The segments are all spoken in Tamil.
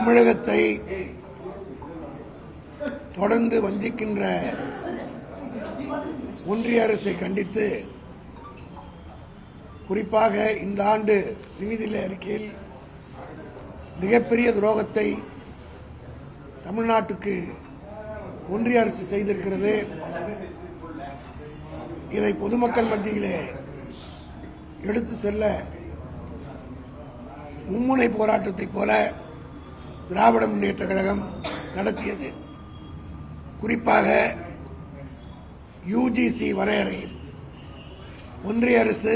தமிழகத்தை தொடர்ந்து வஞ்சிக்கின்ற ஒன்றிய அரசை கண்டித்து குறிப்பாக இந்த ஆண்டு நிதிநிலை அறிக்கையில் மிகப்பெரிய துரோகத்தை தமிழ்நாட்டுக்கு ஒன்றிய அரசு செய்திருக்கிறது. இதை பொதுமக்கள் மத்தியிலே எடுத்து செல்ல மும்முனை போராட்டத்தை போல திராவிட முன்னேற்ற கழகம் நடத்தியது. குறிப்பாக யுஜிசி வரையறையில் ஒன்றிய அரசு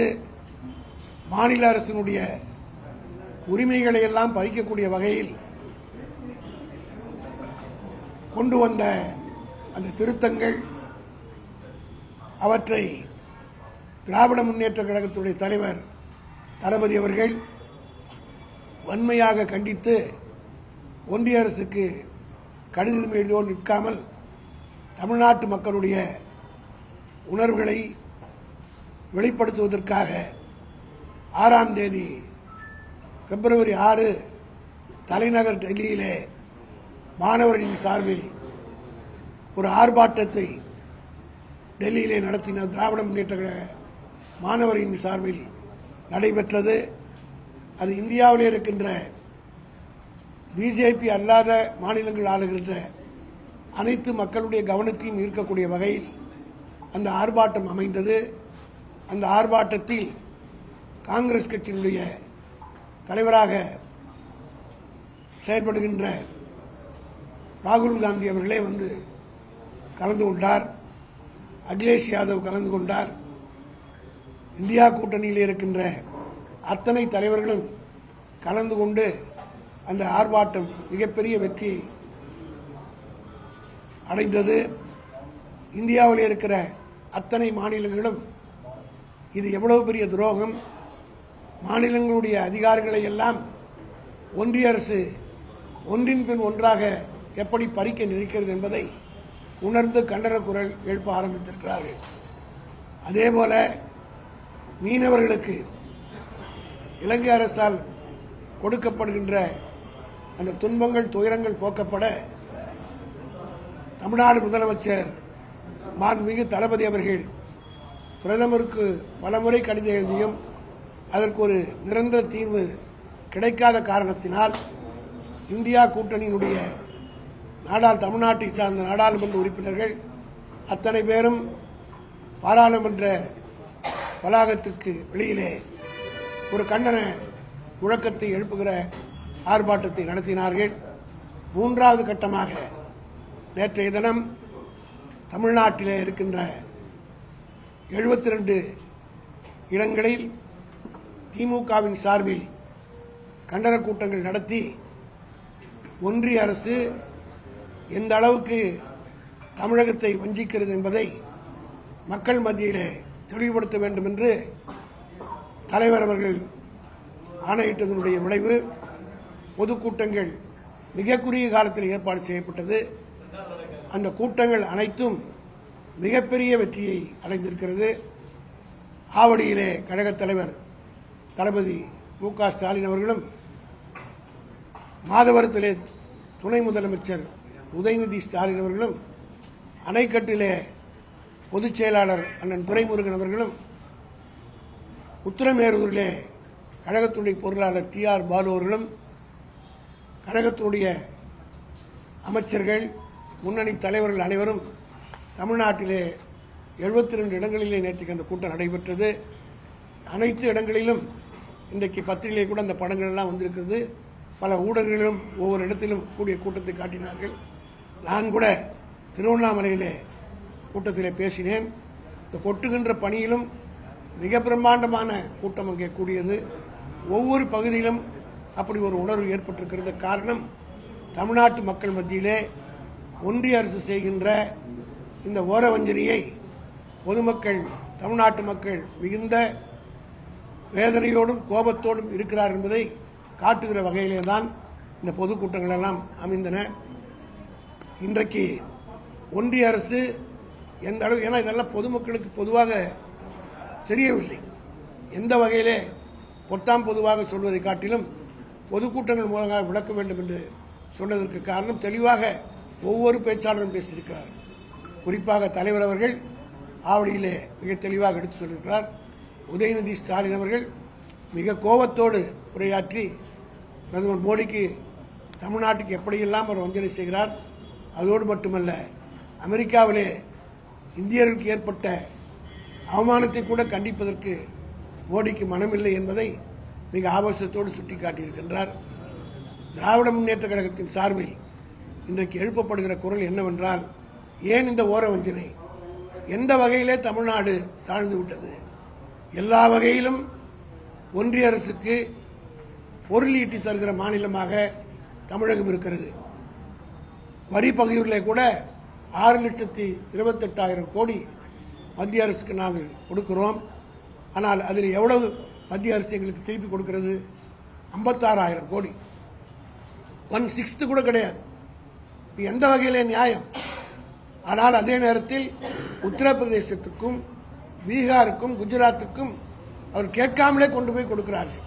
மாநில அரசினுடைய உரிமைகளை எல்லாம் பறிக்கக்கூடிய வகையில் கொண்டு வந்த அந்த திருத்தங்கள், அவற்றை திராவிட முன்னேற்ற கழகத்துடைய தலைவர் தளபதி அவர்கள் வன்மையாக கண்டித்து ஒன்றிய அரசுக்கு கடிதம் எழுதியோடு நிற்காமல் தமிழ்நாட்டு மக்களுடைய உணர்வுகளை வெளிப்படுத்துவதற்காக 6ஆம் தேதி பிப்ரவரி 6 தலைநகர் டெல்லியிலே மாணவர்களின் சார்பில் ஒரு ஆர்ப்பாட்டத்தை டெல்லியிலே நடத்தின திராவிட முன்னேற்ற கழக மாணவரின் சார்பில் நடைபெற்றது. அது இந்தியாவிலே இருக்கின்ற பிஜேபி அல்லாத மாநிலங்கள் ஆளுகின்ற அனைத்து மக்களுடைய கவனத்தையும் ஈர்க்கக்கூடிய வகையில் அந்த ஆர்ப்பாட்டம் அமைந்தது. அந்த ஆர்ப்பாட்டத்தில் காங்கிரஸ் கட்சியினுடைய தலைவராக செயல்படுகின்ற ராகுல் காந்தி அவர்களே வந்து கலந்து கொண்டார். அகிலேஷ் யாதவ் கலந்து கொண்டார். இந்தியா கூட்டணியில் இருக்கின்ற அத்தனை தலைவர்களும் கலந்து கொண்டு அந்த ஆர்ப்பாட்டம் மிகப்பெரிய வெற்றியை அடைந்தது. இந்தியாவில் இருக்கிற அத்தனை மாநிலங்களும் இது எவ்வளவு பெரிய துரோகம், மாநிலங்களுடைய அதிகாரங்களை எல்லாம் ஒன்றிய அரசு ஒன்றின் பின் ஒன்றாக எப்படி பறிக்க நினைக்கிறது என்பதை உணர்ந்து கண்டன குரல் எழுப்ப ஆரம்பித்திருக்கிறார்கள். அதேபோல மீனவர்களுக்கு இலங்கை அரசால் கொடுக்கப்படுகின்ற அந்த துன்பங்கள் துயரங்கள் போக்கப்பட தமிழ்நாடு முதலமைச்சர் மாண்புமிகு தளபதி அவர்கள் பிரதமருக்கு பலமுறை கடிதம் எழுதியும் அதற்கு ஒரு நிரந்தர தீர்வு கிடைக்காத காரணத்தினால் இந்தியா கூட்டணியினுடைய தமிழ்நாட்டை சார்ந்த நாடாளுமன்ற உறுப்பினர்கள் அத்தனை பேரும் பாராளுமன்ற வளாகத்திற்கு வெளியிலே ஒரு கண்டன முழக்கத்தை எழுப்புகிற ஆர்ப்பாட்டத்தை நடத்தினார்கள். 3வது கட்டமாக நேற்றைய தினம் தமிழ்நாட்டிலே இருக்கின்ற 72 இடங்களில் திமுகவின் சார்பில் கண்டன கூட்டங்கள் நடத்தி ஒன்றிய அரசு எந்த அளவுக்கு தமிழகத்தை வஞ்சிக்கிறது என்பதை மக்கள் மத்தியிலே தெளிவுபடுத்த வேண்டும் என்று தலைவர் அவர்கள் ஆணையிட்டதனுடைய விளைவு பொதுக்கூட்டங்கள் மிக குறுகிய காலத்தில் ஏற்பாடு செய்யப்பட்டது. அந்த கூட்டங்கள் அனைத்தும் மிகப்பெரிய வெற்றியை அடைந்திருக்கிறது. ஆவடியிலே கழகத் தலைவர் தளபதி மு.க. ஸ்டாலின் அவர்களும், மாதவரத்திலே துணை முதலமைச்சர் உதயநிதி ஸ்டாலின் அவர்களும், அணைக்கட்டிலே பொதுச் செயலாளர் அண்ணன் துரைமுருகன் அவர்களும், உத்தரமேரூரிலே கழகத்துடைய பொருளாளர் டி.ஆர். பாலு அவர்களும், கழகத்துடைய அமைச்சர்கள், முன்னணி தலைவர்கள் அனைவரும் தமிழ்நாட்டிலே 72 இடங்களிலே நேற்றைக்கு அந்த கூட்டம் நடைபெற்றது. அனைத்து இடங்களிலும் இன்றைக்கு பத்திரிகையிலே கூட அந்த படங்கள் எல்லாம் வந்திருக்கிறது. பல ஊடகங்களிலும் ஒவ்வொரு இடத்திலும் கூடிய கூட்டத்தை காட்டினார்கள். நான் கூட திருவண்ணாமலையிலே கூட்டத்திலே பேசினேன். இந்த கொட்டுகின்ற பணியிலும் மிக பிரம்மாண்டமான கூட்டம் அங்கே கூடியது. ஒவ்வொரு பகுதியிலும் அப்படி ஒரு உணர்வு ஏற்பட்டிருக்கிறது. காரணம், தமிழ்நாட்டு மக்கள் மத்தியிலே ஒன்றிய அரசு செய்கின்ற இந்த ஓரவஞ்சனையை பொதுமக்கள், தமிழ்நாட்டு மக்கள் மிகுந்த வேதனையோடும் கோபத்தோடும் இருக்கிறார் என்பதை காட்டுகிற வகையிலே தான் இந்த பொதுக்கூட்டங்கள் எல்லாம் அமைந்தன. இன்றைக்கு ஒன்றிய அரசு எந்த அளவு, ஏன்னா இதெல்லாம் பொதுமக்களுக்கு பொதுவாக தெரியவில்லை, எந்த வகையிலே பொத்தாம் பொதுவாக சொல்வதை காட்டிலும் பொதுக்கூட்டங்கள் மூலமாக விளக்க வேண்டும் என்று சொன்னதற்கு காரணம் தெளிவாக ஒவ்வொரு பேச்சாளரும் பேசியிருக்கிறார். குறிப்பாக தலைவர் அவர்கள் ஆவடியிலே மிக தெளிவாக எடுத்து சொல்லியிருக்கிறார். உதயநிதி ஸ்டாலின் அவர்கள் மிக கோபத்தோடு உரையாற்றி பிரதமர் மோடிக்கு தமிழ்நாட்டுக்கு எப்படியெல்லாம் அவர் வஞ்சனை செய்கிறார், அதோடு மட்டுமல்ல அமெரிக்காவிலே இந்தியர்களுக்கு ஏற்பட்ட அவமானத்தை கூட கண்டிப்பதற்கு மோடிக்கு மனமில்லை என்பதை மிக ஆவேசத்தோடு சுட்டிக்காட்டியிருக்கின்றார். திராவிட முன்னேற்ற கழகத்தின் சார்பில் இன்றைக்கு எழுப்பப்படுகிற குரல் என்னவென்றால், ஏன் இந்த ஓர வஞ்சனை? எந்த வகையிலே தமிழ்நாடு தாழ்ந்து விட்டது? எல்லா வகையிலும் ஒன்றிய அரசுக்கு பொருள் ஈட்டி தருகிற மாநிலமாக தமிழகம் இருக்கிறது. வரி பகிர்விலே கூட 6,28,000 கோடி மத்திய அரசுக்கு நாங்கள் கொடுக்கிறோம். ஆனால் அதில் எவ்வளவு மத்திய அரசு எங்களுக்கு திருப்பி கொடுக்கிறது? 56,000 கோடி. 1/6 கூட கிடையாது. இது எந்த வகையிலே நியாயம்? ஆனால் அதே நேரத்தில் உத்தரப்பிரதேசத்துக்கும் பீகாருக்கும் குஜராத்துக்கும் அவர் கேட்காமலே கொண்டு போய் கொடுக்கிறார்கள்.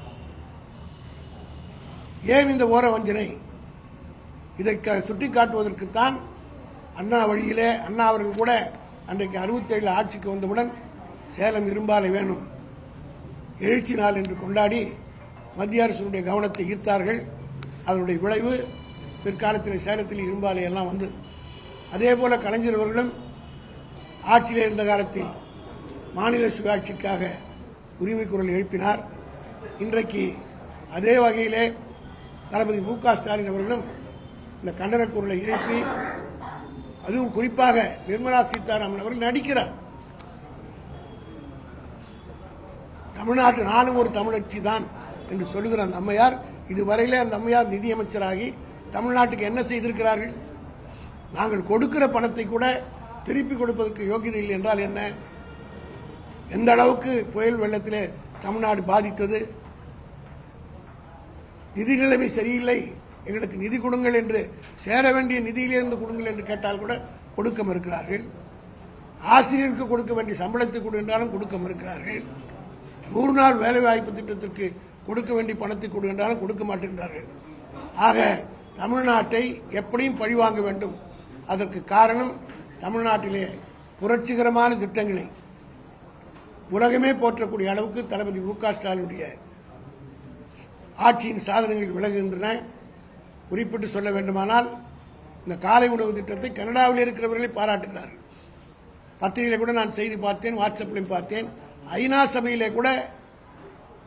ஏன் இந்த ஓர வஞ்சனை? இதை சுட்டிக்காட்டுவதற்குத்தான் அண்ணா வழியிலே அண்ணா அவர்கள் கூட அன்றைக்கு 67 ஆட்சிக்கு வந்தவுடன் சேலம் இரும்பாலை வேணும், எழுச்சி நாள் என்று கொண்டாடி மத்திய அரசுடைய கவனத்தை ஈர்த்தார்கள். அதனுடைய விளைவு பிற்காலத்தில் சேலத்தில் இரும்பாலை எல்லாம் வந்தது. அதே போல கலைஞர் அவர்களும் ஆட்சியில் இருந்த காலத்தில் மாநில சுயாட்சிக்காக உரிமை குரல் எழுப்பினார். இன்றைக்கு அதே வகையிலே தளபதி மு.க. ஸ்டாலின் அவர்களும் இந்த கண்டன குரலை எழுப்பி, அதுவும் குறிப்பாக நிர்மலா சீதாராமன் அவர்கள் நடிக்கிறார். தமிழ்நாட்டு நானும் ஒரு தமிழச்சி தான் என்று சொல்லுகிற அந்த அம்மையார், இதுவரையிலே அந்த அம்மையார் நிதியமைச்சராகி தமிழ்நாட்டுக்கு என்ன செய்திருக்கிறார்கள்? நாங்கள் கொடுக்கிற பணத்தை கூட திருப்பி கொடுப்பதற்கு யோகியதை இல்லை என்றால் என்ன? எந்த அளவுக்கு புயல் வெள்ளத்திலே தமிழ்நாடு பாதித்தது? நிதி நிலைமை சரியில்லை, எங்களுக்கு நிதி கொடுங்கள் என்று, சேர வேண்டிய நிதியிலிருந்து கொடுங்கள் என்று கேட்டால் கூட கொடுக்க மறுக்கிறார்கள். ஆசிரியருக்கு கொடுக்க வேண்டிய சம்பளத்தை கொடு என்றாலும் கொடுக்க மறுக்கிறார்கள். 100 நாள் வேலைவாய்ப்பு திட்டத்திற்கு கொடுக்க வேண்டிய பணத்தை கொடு என்றாலும் கொடுக்க மாட்டேன்றார்கள். ஆக தமிழ்நாட்டை எப்படியும் பழிவாங்க வேண்டும். அதற்கு காரணம் தமிழ்நாட்டிலே புரட்சிகரமான திட்டங்களை உலகமே போற்றக்கூடிய அளவுக்கு தளபதி மு.க. ஸ்டாலினுடைய ஆட்சியின் சாதனைகள் விலகுகின்றன. குறிப்பிட்டு சொல்ல வேண்டுமானால், இந்த காலை உணவு திட்டத்தை கனடாவில் இருக்கிறவர்களை பாராட்டுகிறார்கள். பத்திரிகையில் கூட நான் செய்தி பார்த்தேன், வாட்ஸ்அப்பிலும் பார்த்தேன். ஐநா சபையிலே கூட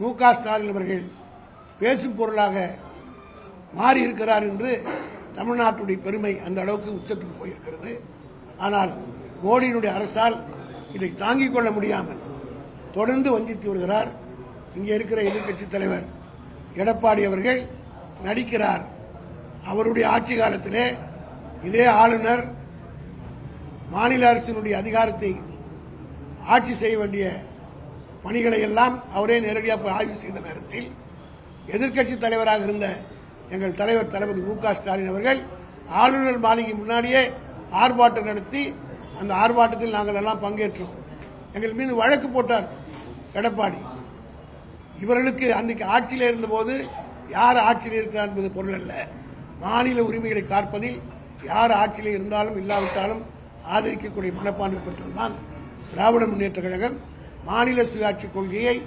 மு.க. ஸ்டாலின் அவர்கள் பேசும் பொருளாக மாறி இருக்கிறார் என்று தமிழ்நாட்டுடைய பெருமை அந்த அளவுக்கு உச்சத்துக்கு போயிருக்கிறது. ஆனால் மோடியினுடைய அரசால் இதை தாங்கிக் கொள்ள முடியாமல் தொடர்ந்து வஞ்சித்து வருகிறார். இங்கே இருக்கிற எதிர்க்கட்சித் தலைவர் எடப்பாடி அவர்கள் நடிக்கிறார். அவருடைய ஆட்சி காலத்திலே இதே ஆளுநர் மாநில அரசினுடைய அதிகாரத்தை ஆட்சி செய்ய வேண்டிய பணிகளை எல்லாம் அவரே நேரடியாக ஆய்வு செய்த நேரத்தில் எதிர்க்கட்சித் தலைவராக இருந்த எங்கள் தலைவர் தளபதி மு.க. ஸ்டாலின் அவர்கள் ஆளுநர் மாளிகை முன்னாடியே ஆர்ப்பாட்டம் நடத்தி அந்த ஆர்ப்பாட்டத்தில் நாங்கள் எல்லாம் பங்கேற்றோம். எங்கள் மீது வழக்கு போட்டார் எடப்பாடி. இவர்களுக்கு அன்றைக்கு ஆட்சியில் இருந்தபோது யார் ஆட்சியில் இருக்கிறார் என்பது பொருள் அல்ல. மாநில உரிமைகளை காப்பதில் யார் ஆட்சியில் இருந்தாலும் இல்லாவிட்டாலும் ஆதரிக்கக்கூடிய மனப்பான்மை பெற்றதுதான் திராவிட முன்னேற்ற கழகம். மாநில சுயாட்சி கொள்கையை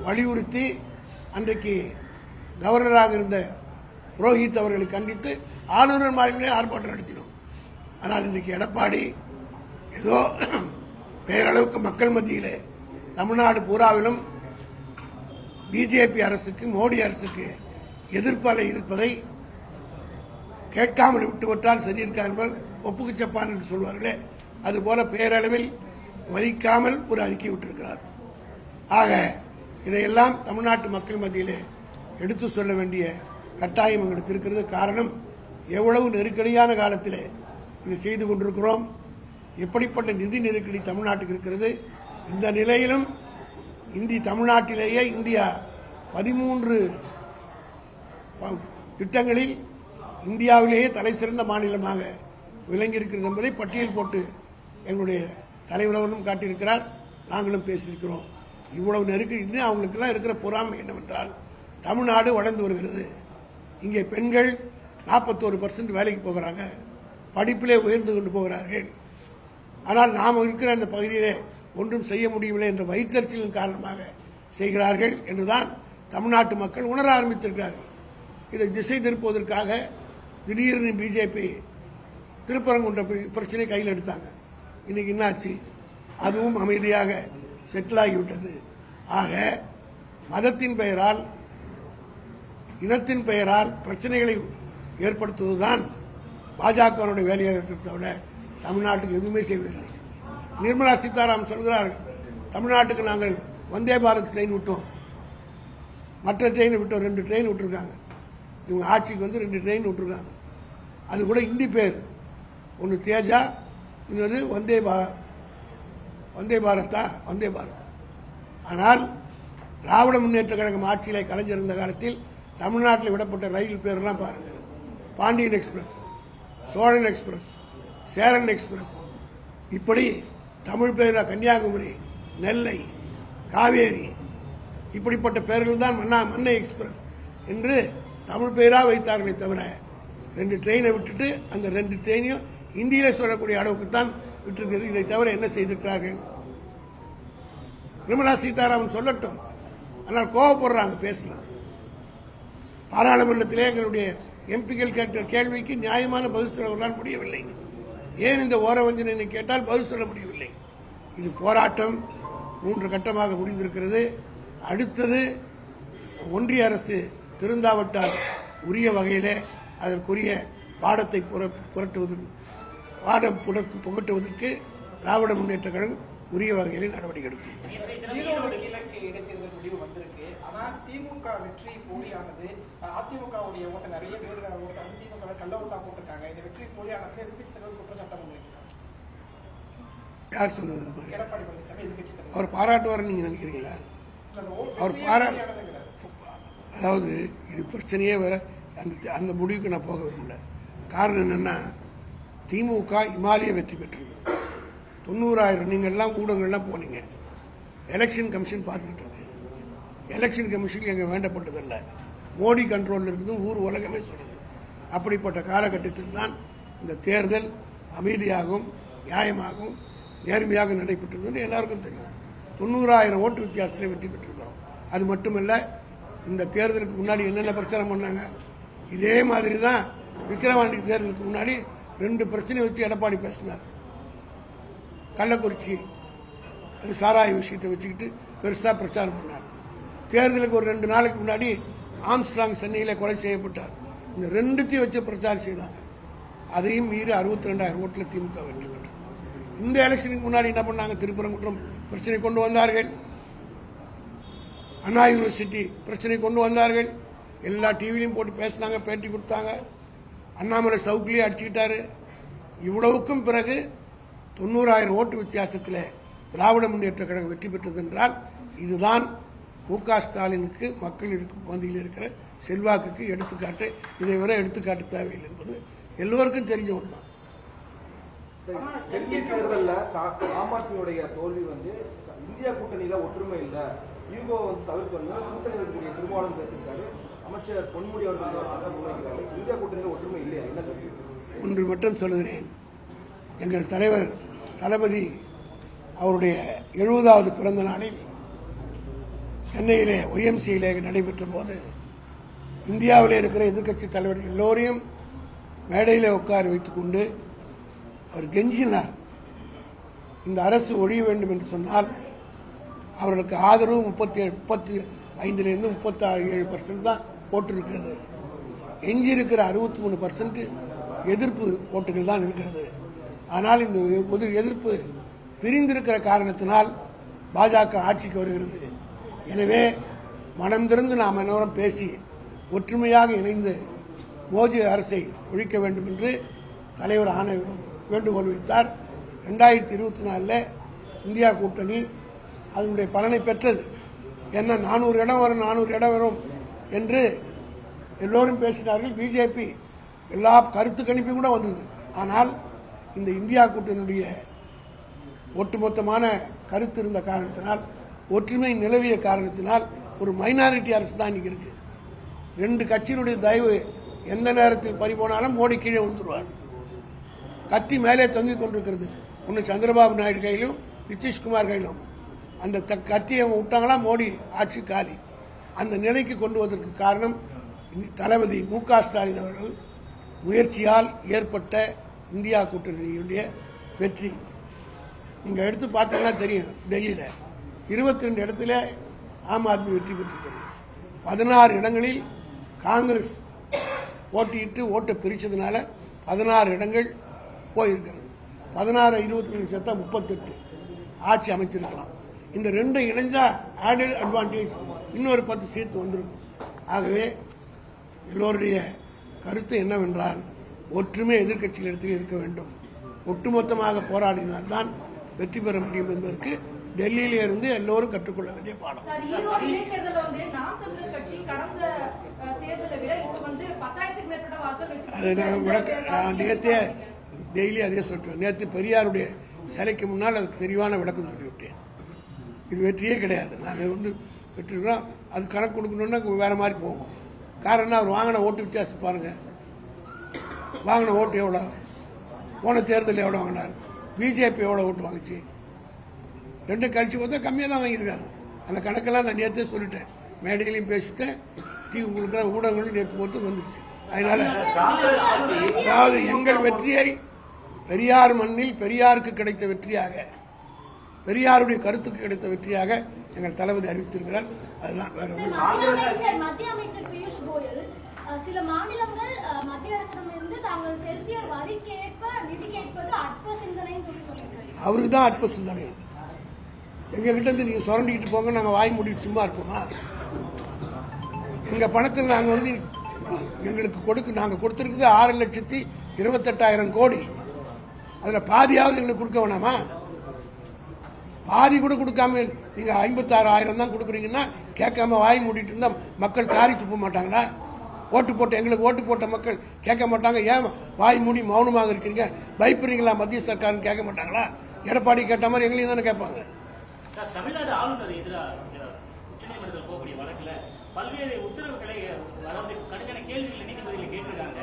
வலியுறுத்தி அன்றைக்கு கவர்னராக இருந்த புரோஹித் அவர்களை கண்டித்து ஆளுநர் மாளிகையிலே ஆர்ப்பாட்டம் நடத்தினோம். ஆனால் இன்றைக்கு எடப்பாடி ஏதோ பேரளவுக்கு மக்கள் மத்தியிலே தமிழ்நாடு பூராவிலும் பிஜேபி அரசுக்கு, மோடி அரசுக்கு எதிர்ப்பலை இருப்பதை கேட்காமல் விட்டுவிட்டால் சரியிருக்காமல் ஒப்புக்கு சப்பான் என்று சொல்வார்களே, அதுபோல பேரளவில் வலிக்காமல் ஒரு அறிக்கை விட்டிருக்கிறார். ஆக இதையெல்லாம் தமிழ்நாட்டு மக்கள் மத்தியிலே எடுத்து சொல்ல வேண்டிய கட்டாயம் எங்களுக்கு இருக்கிறது. காரணம், எவ்வளவு நெருக்கடியான காலத்திலே இது செய்து கொண்டிருக்கிறோம். எப்படிப்பட்ட நிதி நெருக்கடி தமிழ்நாட்டுக்கு இருக்கிறது. இந்த நிலையிலும் தமிழ்நாட்டிலேயே இந்தியா 13 திட்டங்களில் இந்தியாவிலேயே தலை சிறந்த மாநிலமாக விளங்கியிருக்கிறது என்பதை பட்டியல் போட்டு எங்களுடைய தலைவர் அவர்களும் காட்டியிருக்கிறார். நாங்களும் பேசியிருக்கிறோம். இவ்வளவு நெருக்கடி இன்னும் அவங்களுக்கெல்லாம் இருக்கிற பொறாமை என்னவென்றால், தமிழ்நாடு வளர்ந்து வருகிறது. இங்கே பெண்கள் 41% வேலைக்கு போகிறாங்க, படிப்பிலே உயர்ந்து கொண்டு போகிறார்கள். ஆனால் நாம் இருக்கிற அந்த பகுதியிலே ஒன்றும் செய்ய முடியவில்லை என்ற வைத்தறிச்சலின் காரணமாக செய்கிறார்கள் என்றுதான் தமிழ்நாட்டு மக்கள் உணர ஆரம்பித்திருக்கிறார்கள். இதை திசை திருப்புவதற்காக திடீர்னு பிஜேபி திருப்பரங்குன்ற பிரச்சனை கையில் எடுத்தாங்க. இன்னைக்கு என்னாச்சு? அதுவும் அமைதியாக செட்டில் ஆகிவிட்டது. ஆக மதத்தின் பெயரால், இனத்தின் பெயரால் பிரச்சனைகளை ஏற்படுத்துவதுதான் பாஜகவுடைய வேலையாக இருக்கிறத விட தமிழ்நாட்டுக்கு எதுவுமே செய்வதில்லை. நிர்மலா சீதாராமன் சொல்கிறார்கள், தமிழ்நாட்டுக்கு நாங்கள் வந்தே பாரத் ட்ரெயின் விட்டோம், மற்ற ட்ரெயினை விட்டோம். 2 ட்ரெயின் விட்டுருக்காங்க. இவங்க ஆட்சிக்கு வந்து 2 ட்ரெயின் விட்டுருக்காங்க. அது கூட இந்தி பேர், ஒன்று தேஜா, இன்னொரு வந்தே பாரத்தா, வந்தே பாரத். ஆனால் திராவிட முன்னேற்ற கழகம் ஆட்சியிலே கலைஞர் இருந்த காலத்தில் தமிழ்நாட்டில் விடப்பட்ட ரயில் பேரெல்லாம் பாருங்க. Pandian express, Cholan express, Cheran express, இப்படி தமிழ் பேர கன்னியாகுமரி, நெல்லை, காவேரி, இப்படிப்பட்ட பெயர்கள் தான் மன்னை எக்ஸ்பிரஸ் என்று தமிழ் பெயராக வைத்தார்களே தவிர 2 ட்ரெயினை விட்டுட்டு அந்த 2 ட்ரெயினையும் இந்தியில சொல்லக்கூடிய அளவுக்கு தான் விட்டிருக்கிறது. இதை தவிர என்ன செய்திருக்கிறார்கள்? நிர்மலா சீதாராமன் சொல்லட்டும். ஆனால் கோவப்படுறாங்க, பேசலாம். பாராளுமன்றத்திலே எங்களுடைய எம்பிக்கள் கேட்ட கேள்விக்கு நியாயமான பதில் சொல்லவர்களால் முடியவில்லை. ஏன் இந்த ஓரவஞ்சனை கேட்டால் பதில் சொல்ல முடியவில்லை. இது போராட்டம் 3 கட்டமாக முடிந்திருக்கிறது. அடுத்தது ஒன்றிய அரசு திருந்தாவிட்டால் உரிய வகையிலே அதற்குரிய பாடத்தை புகட்டுவதற்கு திராவிட முன்னேற்ற கழகம் உரிய வகையில் நடவடிக்கை எடுக்கும். திமுக வெற்றி போலியானது, அதிமுகவுடைய ஓட்ட நிறைய பேர் திமுக கள்ள ஓட்டா போட்டிருக்காங்க. இந்த வெற்றி போலியானது எதிர்கட்சி தலைவர் குற்றச்சாட்டம் முன்வைக்கிறார். யார் சொன்னது? எடப்பாடி பழனிசாமி எதிர்கட்சி தலைவர். அவர் பாராட்டுவார் நீங்க நினைக்கிறீங்களா? அவர் அதாவது இது பிரச்சனையே வேற. அந்த முடிவுக்கு நான் போக விரும்பல. காரணம் என்னன்னா, திமுக இமாலய வெற்றி பெற்றது. 90,000 நீங்கள் எல்லாம் ஊடகங்கள்லாம் போனீங்க. எலெக்ஷன் கமிஷன் பார்த்துக்கிட்டு இருக்கு. எலெக்ஷன் கமிஷன் எங்க வேண்டப்பட்டதல்ல, மோடி கண்ட்ரோல் இருக்குதுன்னு ஊர் உலகமே சொல்லுது. அப்படிப்பட்ட காலகட்டத்தில் தான் இந்த தேர்தல் அமைதியாகவும் நியாயமாகவும் நேர்மையாக நடைபெற்றது எல்லாருக்கும் தெரியும். 90,000 ஓட்டு வித்தியாசத்தில் வெற்றி பெற்றிருக்கிறோம். அது மட்டுமல்ல, இந்த தேர்தலுக்கு முன்னாடி என்னென்ன பிரச்சாரம் பண்ணாங்க, இதே மாதிரி தான் விக்கிரவாண்டி தேர்தலுக்கு முன்னாடி 2 பிரச்சனை வச்சு எடப்பாடி பேசினார். கள்ளக்குறிச்சி அது சாராய விஷயத்தை வச்சுக்கிட்டு பெருசாக பிரச்சாரம் பண்ணார். தேர்தலுக்கு ஒரு 2 நாளைக்கு முன்னாடி ஆம்ஸ்ட்ராங் சென்னையில் கொலை செய்யப்பட்டார். இந்த 2த்தையும் வச்சு பிரச்சாரம் செய்தாங்க. அதையும் மீறி 62,000 ஓட்டில் திமுக வெற்றி பெற்றார். இந்த எலெக்ஷனுக்கு முன்னாடி என்ன பண்ணாங்க? திருப்பரங்குன்றம் பிரச்சனை கொண்டு வந்தார்கள், அண்ணா யூனிவர்சிட்டி பிரச்சனை கொண்டு வந்தார்கள். எல்லா டிவிலையும் போட்டு பேசினாங்க, பேட்டி கொடுத்தாங்க. அண்ணாமலை சவுக்கிலேயே அடிச்சுக்கிட்டாரு. இவ்வளவுக்கும் பிறகு 90,000 ஓட்டு வித்தியாசத்தில் திராவிட முன்னேற்ற கழகம் வெற்றி பெற்றது என்றால் இதுதான் மு.க. ஸ்டாலினுக்கு மக்கள் பகுதியில் இருக்கிற செல்வாக்குக்கு எடுத்துக்காட்டு. இதை வரை எடுத்துக்காட்டு தேவையில்லை என்பது எல்லோருக்கும் தெரிஞ்ச ஒன்று தான். டெல்லி தேர்தலில் காமாட்சியுடைய தோல்வி இந்தியா கூட்டணியில ஒற்றுமை இல்லை, ஈகோ தவிர்க்கணும், கூட்டணியில் இருக்கக்கூடிய திருமாவளவன் பேசியிருக்காரு. அமைச்சர் பொன்முடி அவர்கள் முன்வைக்கிறாரு. இந்தியா கூட்டணியில ஒற்றுமை இல்லையா? என்ன கருத்து? ஒன்று மட்டும் சொல்லுகிறேன். எங்கள் தலைவர் தளபதி அவருடைய 70வது பிறந்த நாளில் சென்னையிலே ஒய்எம்சியிலே நடைபெற்ற போது இந்தியாவிலே இருக்கிற எதிர்க்கட்சி தலைவர் எல்லோரையும் மேடையில் உட்கார வைத்துக் கொண்டு அவர் கெஞ்சினார். இந்த அரசு ஒழிய வேண்டும் என்று சொன்னால் அவர்களுக்கு ஆதரவு 35% 37% தான் போட்டிருக்கிறது. எஞ்சி இருக்கிற 63% எதிர்ப்பு ஓட்டுகள் தான் இருக்கிறது. ஆனால் இந்த எதிர்ப்பு பிரிந்திருக்கிற காரணத்தினால் பாஜக ஆட்சிக்கு வருகிறது. எனவே மனம் திறந்து நாம் அனைவரும் பேசி ஒற்றுமையாக இணைந்து மோடி அரசை ஒழிக்க வேண்டும் என்று தலைவர் வேண்டுகோள் வைத்தார். 2024 இந்தியா கூட்டணி அதனுடைய பலனை பெற்றது. என்ன 400 இடம் வரும், 400 இடம் வரும் என்று எல்லோரும் பேசினார்கள். பிஜேபி எல்லா கருத்து கணிப்பும் கூட வந்தது. ஆனால் இந்த இந்தியா கூட்டணியுடைய ஒட்டுமொத்தமான கருத்து இருந்த காரணத்தினால், ஒற்றுமை நிலவிய காரணத்தினால் ஒரு மைனாரிட்டி அரசு தான் இன்னைக்கு இருக்கு. 2 கட்சியினுடைய தயவு எந்த நேரத்தில் பறிபோனாலும் மோடி கீழே வந்துடுவார். கத்தி மேலே தொங்கிக் கொண்டிருக்கிறது. ஒன்று சந்திரபாபு நாயுடு கையிலும் நிதிஷ்குமார் கையிலும். அந்த கத்தியை விட்டாங்களா மோடி ஆட்சி காலி. அந்த நிலைக்கு கொண்டு வந்ததற்கு காரணம் தளபதி மு.க. ஸ்டாலின் அவர்கள் முயற்சியால் ஏற்பட்ட இந்தியா கூட்டணியுடைய வெற்றி. நீங்கள் எடுத்து பார்த்தீங்கன்னா தெரியும். டெல்லியில் 22 இடத்துல ஆம் ஆத்மி வெற்றி பெற்றிருக்கிறது. 16 இடங்களில் காங்கிரஸ் போட்டியிட்டு ஓட்டை பிரித்ததுனால 16 இடங்கள் போயிருக்கிறது. 16 22 சேர்த்தா 38 ஆட்சி அமைச்சிருக்கலாம். இந்த 2 இணைஞ்சா ஆடட் அட்வான்டேஜ் இன்னொரு 10 சீட்டு வந்திருக்கும். ஆகவே எல்லோருடைய கருத்து என்னவென்றால் ஒற்றுமை எதிர்க்கட்சிகளிடத்தில் இருக்க வேண்டும். ஒட்டுமொத்தமாக போராடினால்தான் வெற்றி பெற முடியும் என்பதற்கு டெல்லியில இருந்து எல்லோரும் கற்றுக்கொள்ள வேண்டிய பாடம். அது நான் நேற்றே டெய்லி அதே சொல்லிட்டேன். நேற்று பெரியாருடைய சிலைக்கு முன்னால் அதுக்கு தெளிவான விளக்கம் சொல்லிவிட்டேன். இது வெற்றியே கிடையாது. நாங்கள் வெற்றிக்கிறோம். அது கணக்கு கொடுக்கணும்னா வேற மாதிரி போகும். காரணம் அவர் வாங்கின ஓட்டு வித்தியாசம் பாருங்க. வாங்கின ஓட்டு எவ்வளோ, போன தேர்தலில் எவ்வளோ வாங்கினார், பிஜேபி எவ்வளோ ஓட்டு வாங்கிச்சு, 2 கட்சி பார்த்தா கம்மியாக தான் வாங்கியிருக்காங்க. அந்த கணக்கெல்லாம் நான் நேற்றே சொல்லிட்டேன். மேடைகளையும் பேசிட்டேன். உங்களுக்கு ஊடகங்களும் நேற்று போட்டு வந்துருச்சு. அதனால அதாவது எங்கள் வெற்றியை பெரியார் மண்ணில் பெரியாருக்கு கிடைத்த வெற்றியாக, பெரியாருடைய கருத்துக்கு கிடைத்த வெற்றியாக எங்கள் தளபதி அறிவித்திருக்கிறார். அதுதான் வேற மத்திய அமைச்சர் பியூஷ் கோயல் சில மாநிலங்கள் மத்திய அரசிடமிருந்து தாங்கள் செலுத்திய வரிக்கேற்ப நிதி கேட்பது அற்ப சிந்தனைன்னு சொல்லியிருக்காரு. அவருக்கு தான் அற்ப சிந்தனை. எங்க கிட்ட இருந்து நீங்க சுரண்டிக்கிட்டு போங்க, நாங்க வாய் மூடி சும்மா இருப்போமா? எங்க பணத்தில் நாங்க எங்களுக்கு நாங்க கொடுத்திருக்கிறது 6,28,000 கோடி. அதுல பாதியாவது எங்களுக்கு கொடுக்க வேணாமா? பாதி கூட கொடுக்காம நீங்க 56,000 தான் கொடுக்குறீங்கன்னா கேட்காம வாய் மூடிட்டு இருந்தா மக்கள் காரி துப்ப மாட்டாங்களா? எங்களுக்கு ஓட்டு போட்ட மக்கள் கேட்க மாட்டாங்க. ஏன் வாய் மூடி மௌனமாக இருக்கிறீங்க, பயப்படுறீங்களா மத்திய சர்க்கார் கேட்க மாட்டாங்களா? எடப்பாடி கேட்ட மாதிரி எங்களையும் தானே கேட்பாங்க. தமிழ்நாடு ஆளுநர் எதிராக உச்சநீதிமன்றத்தில் போகக்கூடிய வழக்குல பல்வேறு உத்தரவுகளை கடுமையான கேள்விகளை நீதிபதிகள் கேட்டிருக்காங்க.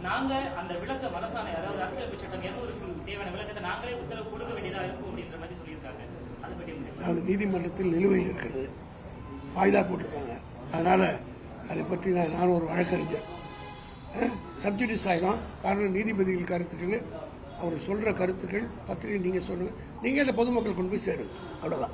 நாங்க அந்த விளக்க மனசானை, அதாவது அரசியலமைப்பு சட்டம் 200க்கு தேவையான விளக்கத்தை நாங்களே உத்தரவு கொடுக்க வேண்டியதா இருக்கும் அப்படின்ற மாதிரி சொல்லியிருக்காங்க. அதை பற்றி அது நீதிமன்றத்தில் நிலுவையில் இருக்கிறது, வாய்தா போட்டிருக்காங்க. அதனால அதை பற்றி நான் ஒரு வழக்கறிஞர் சப்ஜுடிஸ் ஆகிடும். காரணம் நீதிபதிகள் கருத்துக்கள், அவர் சொல்ற கருத்துக்கள் பத்திரிகை நீங்க சொல்லுங்க, நீங்க அந்த பொதுமக்கள் கொண்டு போய் சேருங்க. அவ்வளவுதான்.